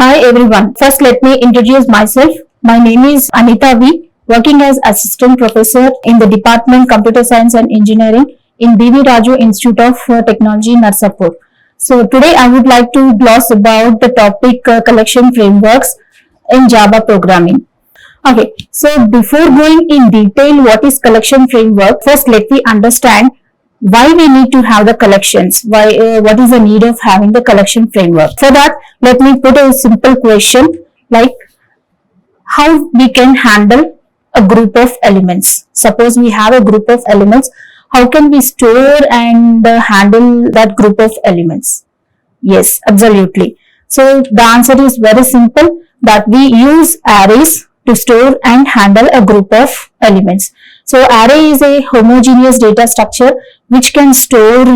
Hi everyone. First let me introduce myself. My name is Anitha V, working as assistant professor in the Department Computer Science and Engineering in B.V. Raju Institute of Technology, Narsapur. So today I would like to gloss about the topic collection frameworks in Java programming. Okay, so before going in detail what is collection framework, first let me understand why we need to have the collections, what is the need of having the collection framework. For that, let me put a simple question like how we can handle a group of elements. Suppose we have a group of elements, how can we store and handle that group of elements? Yes, absolutely. So the answer is very simple, that we use arrays to store and handle a group of elements. So array is a homogeneous data structure which can store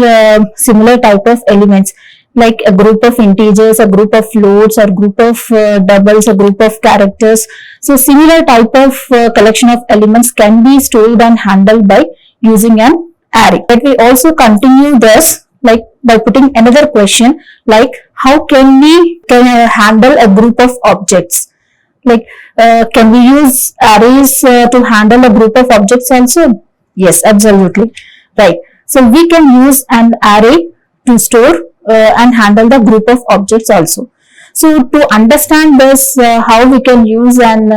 similar type of elements like a group of integers, a group of floats, or group of doubles, a group of characters. So similar type of collection of elements can be stored and handled by using an array. Let me also continue this like by putting another question like how can we handle a group of objects? Like can we use arrays to handle a group of objects also? Yes, absolutely. Right. So we can use an array to store and handle the group of objects also. So to understand this, how we can use an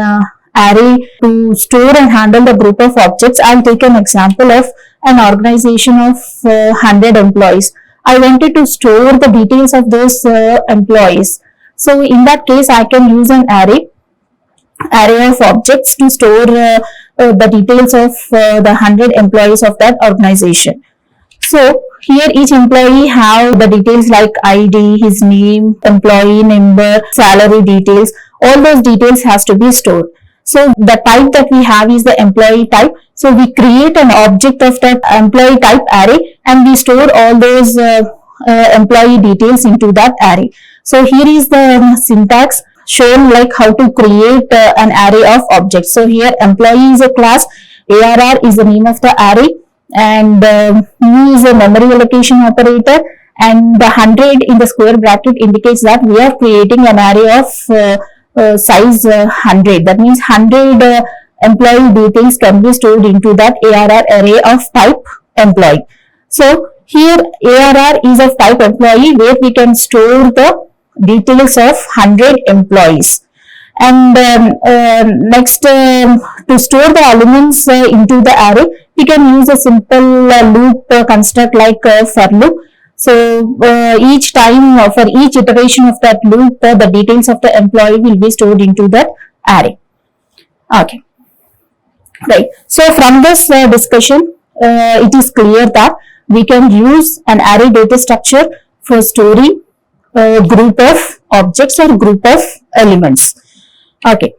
array to store and handle the group of objects, I'll take an example of an organization of 100 employees. I wanted to store the details of those employees. So in that case, I can use an array of objects to store the details of the 100 employees of that organization. So here each employee have the details like ID, his name, employee number, salary details. All those details has to be stored. So the type that we have is the employee type. So we create an object of that employee type array and we store all those employee details into that array. So here is the syntax shown like how to create an array of objects. So here employee is a class, ARR is the name of the array, and U is a memory allocation operator, and the 100 in the square bracket indicates that we are creating an array of size 100. That means 100 employee details can be stored into that ARR array of type employee. So here ARR is of type employee where we can store the details of 100 employees. And next, to store the elements into the array, we can use a simple loop construct like for loop. So each time for each iteration of that loop, the details of the employee will be stored into that array. Okay, right. So from this discussion, it is clear that we can use an array data structure for storing a group of objects or group of elements. Okay,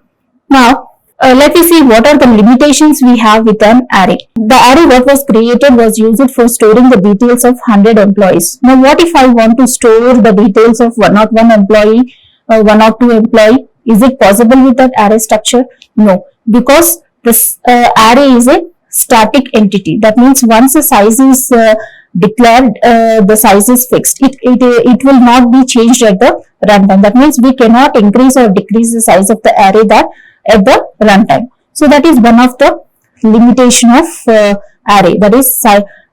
now let me see what are the limitations we have with an array. The array that was created was used for storing the details of 100 employees. Now what if I want to store the details of 101 employee or 102 employee? Is it possible with that array structure? No, because this array is a static entity. That means once the size is declared, the size is fixed. It will not be changed at the runtime. That means we cannot increase or decrease the size of the array that at the runtime. So that is one of the limitation of array. That is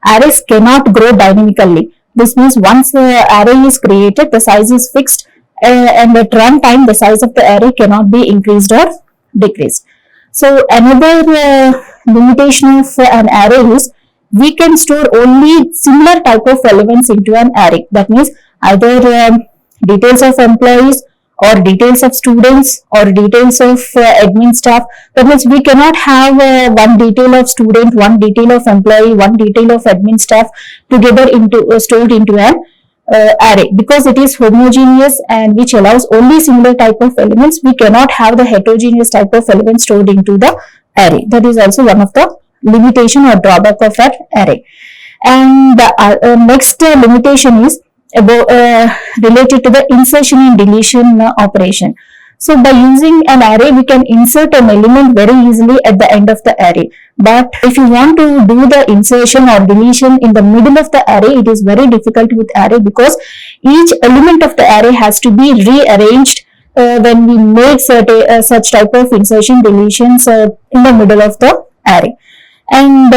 arrays cannot grow dynamically. This means once the array is created, the size is fixed, and at runtime the size of the array cannot be increased or decreased. So another limitation of an array is we can store only similar type of elements into an array. That means either details of employees or details of students or details of admin staff. That means we cannot have one detail of student, one detail of employee, one detail of admin staff together into stored into an array, because it is homogeneous and which allows only similar type of elements. We cannot have the heterogeneous type of elements stored into the array. That is also one of the limitation or drawback of that array. And the next limitation is about related to the insertion and deletion operation. So by using an array, we can insert an element very easily at the end of the array. But if you want to do the insertion or deletion in the middle of the array, it is very difficult with array, because each element of the array has to be rearranged when we make such type of insertion deletions in the middle of the array. And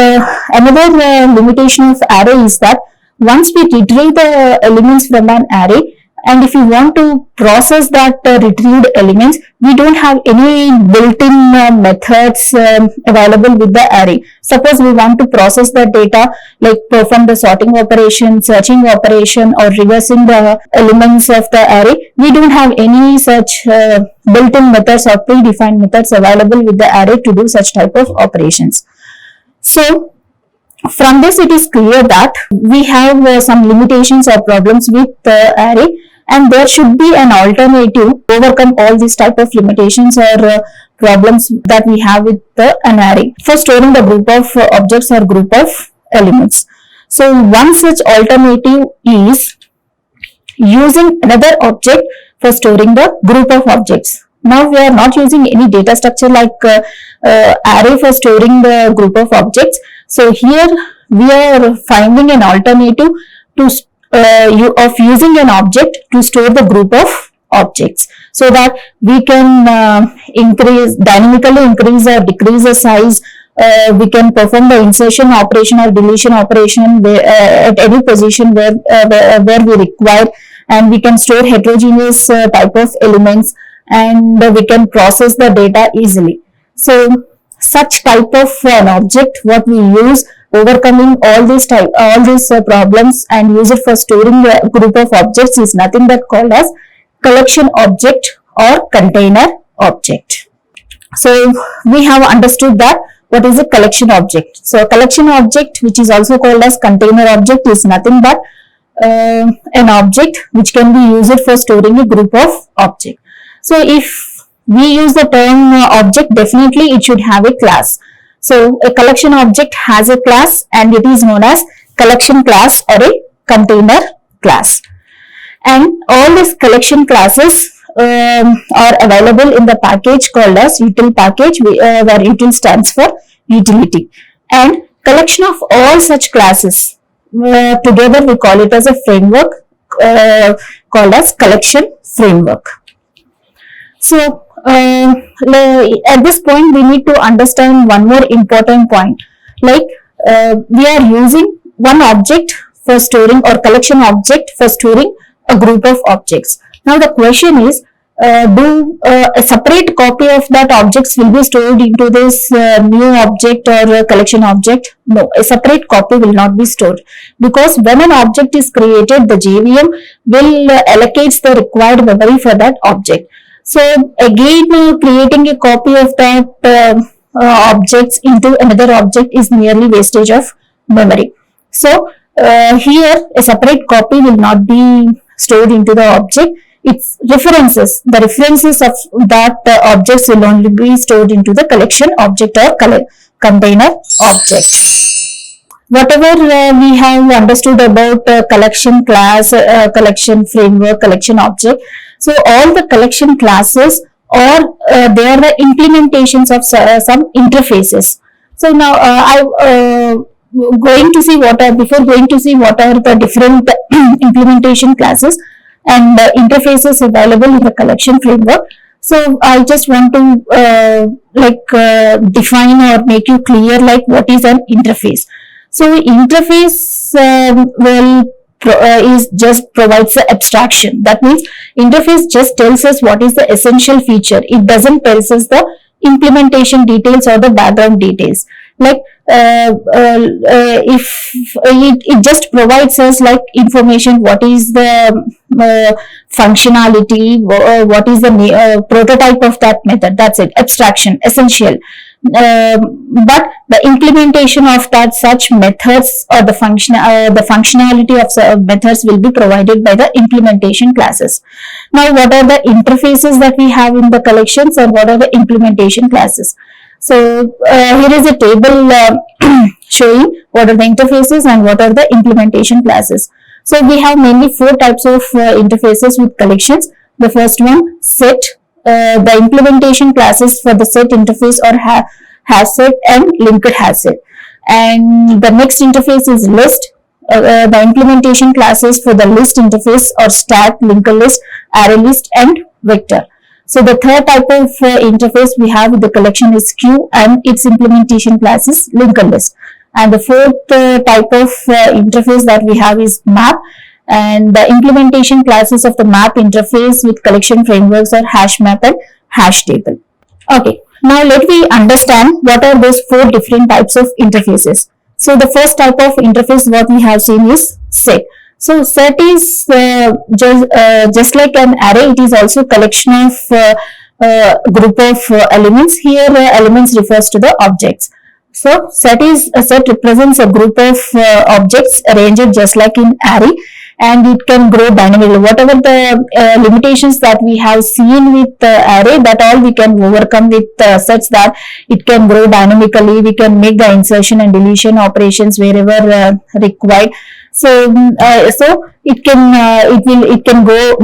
another limitation of array is that once we retrieve the elements from an array, and if you want to process that retrieved elements, we don't have any built-in methods available with the array. Suppose we want to process the data, like perform the sorting operation, searching operation, or reversing the elements of the array, we don't have any such built-in methods or predefined methods available with the array to do such type of operations. So from this, it is clear that we have some limitations or problems with the array, and there should be an alternative to overcome all these type of limitations or problems that we have with an array for storing the group of objects or group of elements. So one such alternative is using another object for storing the group of objects. Now we are not using any data structure like array for storing the group of objects. So here we are finding an alternative to of using an object to store the group of objects, so that we can dynamically increase or decrease the size. We can perform the insertion operation or deletion operation at any position where we require, and we can store heterogeneous type of elements, and we can process the data easily. So such type of an object what we use overcoming all these problems and use it for storing a group of objects is nothing but called as collection object or container object. So we have understood that what is a collection object. So a collection object, which is also called as container object, is nothing but an object which can be used for storing a group of objects. So if we use the term object, definitely it should have a class. So a collection object has a class, and it is known as collection class or a container class. And all these collection classes are available in the package called as util package, where util stands for utility. And collection of all such classes together we call it as a framework called as collection framework. So at this point we need to understand one more important point, like we are using one object for storing, or collection object for storing a group of objects. Now the question is, do a separate copy of that objects will be stored into this new object or collection object? No, a separate copy will not be stored, because when an object is created, the JVM will allocate the required memory for that object. So again, creating a copy of that objects into another object is merely wastage of memory. So here a separate copy will not be stored into the object. Its references, the references of that objects will only be stored into the collection object or container object. Whatever we have understood about collection class, collection framework, collection object, so all the collection classes or they are the implementations of some interfaces. So now going to see before going to see what are the different implementation classes and interfaces available in the collection framework. So I just want to define or make you clear like what is an interface. So interface is just provides the abstraction. That means interface just tells us what is the essential feature. It doesn't tell us the implementation details or the background details. Like if it just provides us like information, what is the functionality, what is the prototype of that method. That's it. Abstraction, essential. But the implementation of that such methods or the functionality of methods will be provided by the implementation classes. Now, what are the interfaces that we have in the collections and what are the implementation classes? So here is a table showing what are the interfaces and what are the implementation classes. So we have mainly four types of interfaces with collections. The first one, set. The implementation classes for the set interface or has set and linked has set. And the next interface is list. The implementation classes for the list interface or stack, linked list, array list and vector. So the third type of interface we have with the collection is queue, and its implementation class is linked list. And the fourth type of interface that we have is map, and the implementation classes of the map interface with collection frameworks are hash map and hash table. Okay, now let me understand what are those four different types of interfaces. So the first type of interface what we have seen is set. So set is just like an array, it is also collection of group of elements. Here elements refers to the objects. So set represents a group of objects arranged just like in array, and it can grow dynamically. Whatever the limitations that we have seen with array, that all we can overcome with such that it can grow dynamically. We can make the insertion and deletion operations wherever required. So it can grow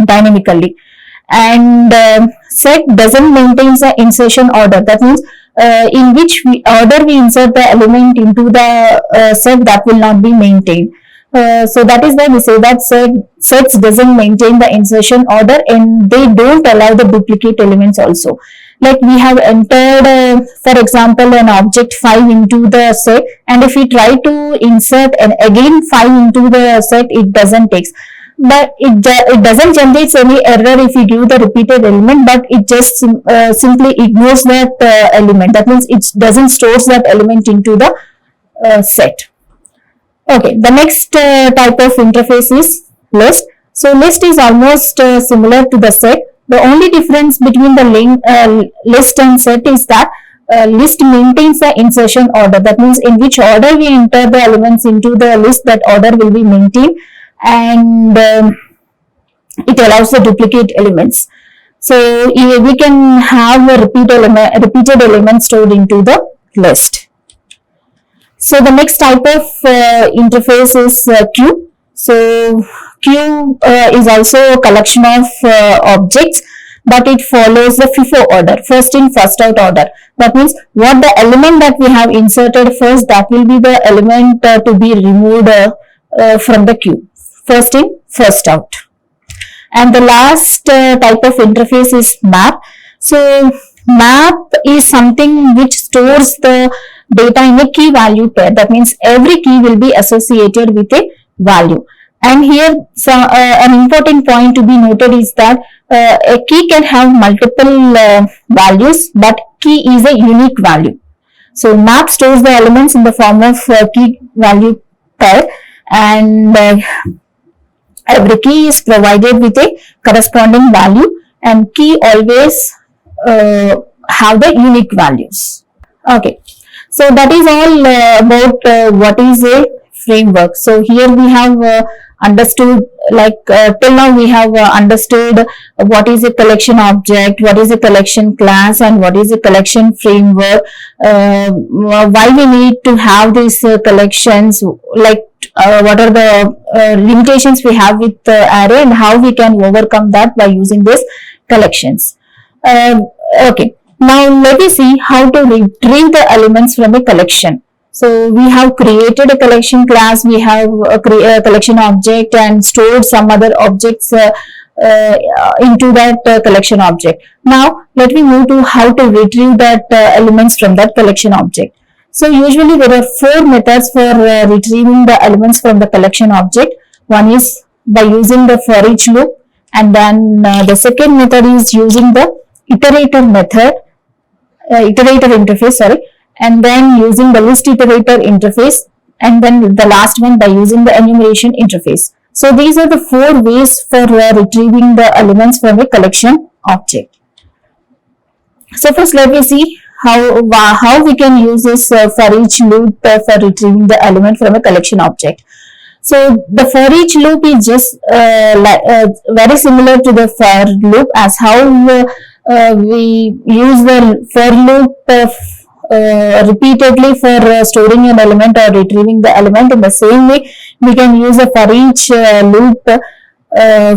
dynamically. And set doesn't maintain the insertion order. That means in which order we insert the element into the set, that will not be maintained. So that is why we say that sets doesn't maintain the insertion order, and they don't allow the duplicate elements also. Like we have entered, for example, an object 5 into the set, and if we try to insert and again 5 into the set, it doesn't take. But it doesn't generate any error if we give the repeated element, but it just simply ignores that element. That means it doesn't store that element into the set. Okay, the next type of interface is list. So list is almost similar to the set. The only difference between the list and set is that list maintains the insertion order. That means in which order we enter the elements into the list, that order will be maintained, and it allows the duplicate elements. So we can have a repeated element stored into the list. So the next type of interface is queue. So queue is also a collection of objects, but it follows the FIFO order, first in first out order. That means what the element that we have inserted first, that will be the element to be removed from the queue, first in first out. And the last type of interface is map. So map is something which stores the data in a key value pair. That means every key will be associated with a value. And here an important point to be noted is that a key can have multiple values, but key is a unique value. So map stores the elements in the form of key value pair, and every key is provided with a corresponding value, and key always have the unique values. Okay, so that is all about what is a framework. So here we have understood, like till now we have understood what is a collection object, what is a collection class, and what is a collection framework, why we need to have these collections, like what are the limitations we have with the array, and how we can overcome that by using these collections. Okay, now let us see how to retrieve the elements from a collection. So we have created a collection class, we have a collection object, and stored some other objects into that collection object. Now let me move to how to retrieve that elements from that collection object. So usually there are 4 methods for retrieving the elements from the collection object. One is by using the for each loop, and then the second method is using the iterator interface, and then using the list iterator interface, and then the last one by using the enumeration interface. So these are the 4 ways for retrieving the elements from a collection object. So first let me see how we can use this for each loop for retrieving the element from a collection object. So the for each loop is just very similar to the for loop, as how we use the for loop repeatedly for storing an element or retrieving the element. In the same way, we can use a for each loop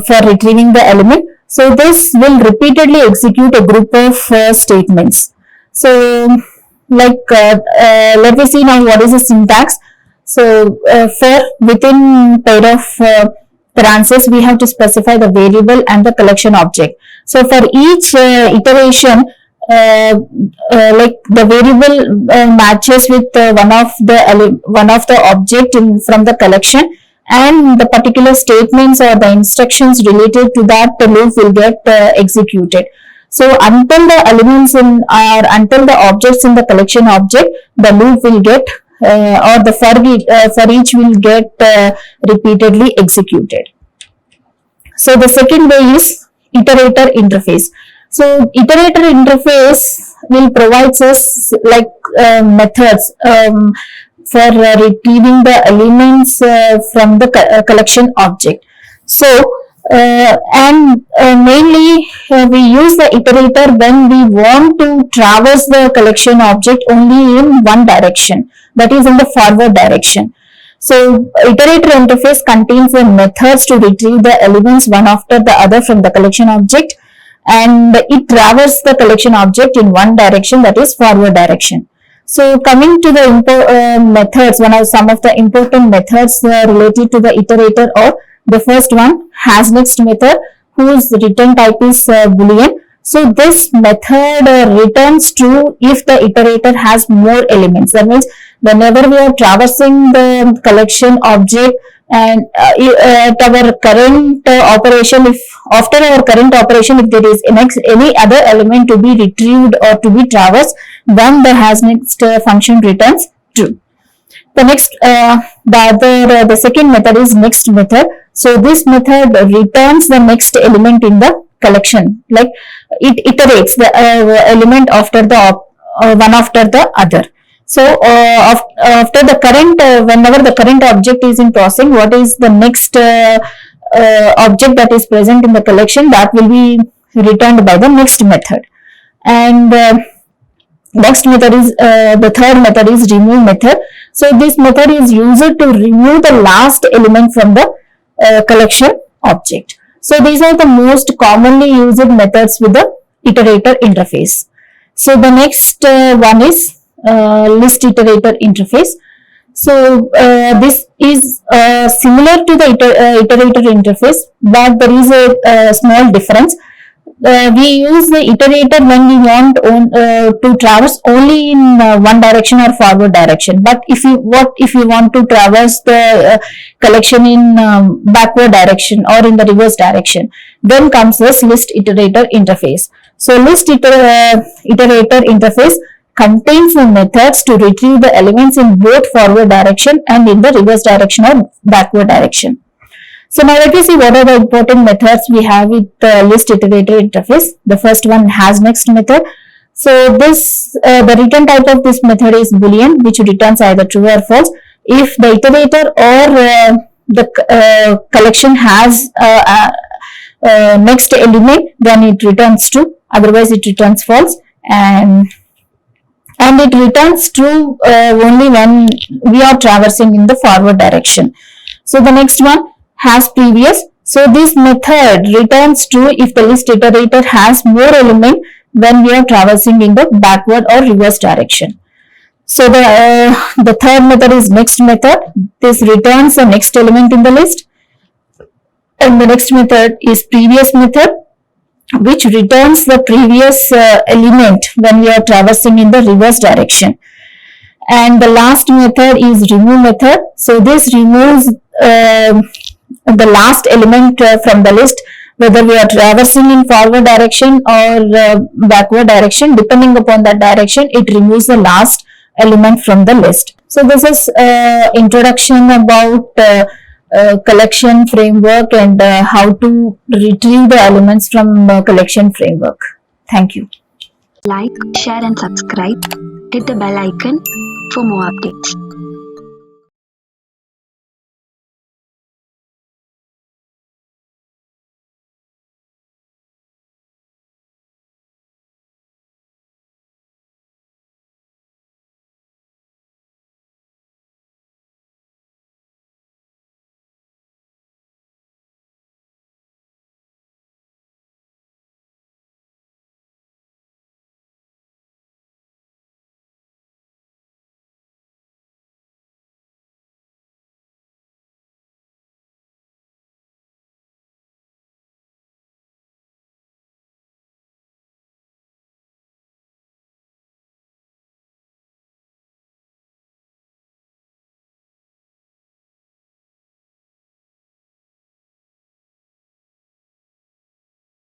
for retrieving the element. So this will repeatedly execute a group of statements. So like let me see now what is the syntax. So for within pair of the answers, we have to specify the variable and the collection object. So for each iteration, like the variable matches with one of the object from the collection, and the particular statements or the instructions related to that loop will get executed. So until the elements in or until the objects in the collection object, the loop will get or the for each will get repeatedly executed. So the second way is iterator interface. So iterator interface will provide us like methods for retrieving the elements from the collection object. So mainly we use the iterator when we want to traverse the collection object only in one direction, that is in the forward direction. So iterator interface contains the methods to retrieve the elements one after the other from the collection object, and it traverses the collection object in one direction, that is forward direction. So coming to the methods, some of the important methods related to the iterator are: the first one, has next method, whose return type is boolean. So this method returns true if the iterator has more elements. That means whenever we are traversing the collection object and at our current operation, if after our current operation, if there is any other element to be retrieved or to be traversed, then the has next function returns true. The next, the second method is next method. So this method returns the next element in the collection, like it iterates the element after the one after the other. So after the current, whenever the current object is in processing, what is the next object that is present in the collection, that will be returned by the next method. And next method is the third method is remove method. So this method is used to remove the last element from the collection object. So these are the most commonly used methods with the iterator interface. So the next one is list iterator interface. So this is similar to the iterator interface, but there is a small difference. We use the iterator when we want to traverse only in one direction or forward direction. But if you want to traverse the collection in backward direction or in the reverse direction, then comes this list iterator interface. So list iterator interface contains the methods to retrieve the elements in both forward direction and in the reverse direction or backward direction. So now let us see what are the important methods we have with the list iterator interface. The first one, has next method. So this the return type of this method is boolean, which returns either true or false. If the iterator or the collection has next element, then it returns true. Otherwise, it returns false, and it returns true only when we are traversing in the forward direction. So the next one, has previous. So this method returns true if the list iterator has more element when we are traversing in the backward or reverse direction. So the third method is next method. This returns the next element in the list. And the next method is previous method, which returns the previous element when we are traversing in the reverse direction. And the last method is remove method. So this removes the last element from the list, whether we are traversing in forward direction or backward direction. Depending upon that direction, it removes the last element from the list. So this is introduction about collection framework and how to retrieve the elements from collection framework. Thank you. Like, share and subscribe. Hit the bell icon for more updates.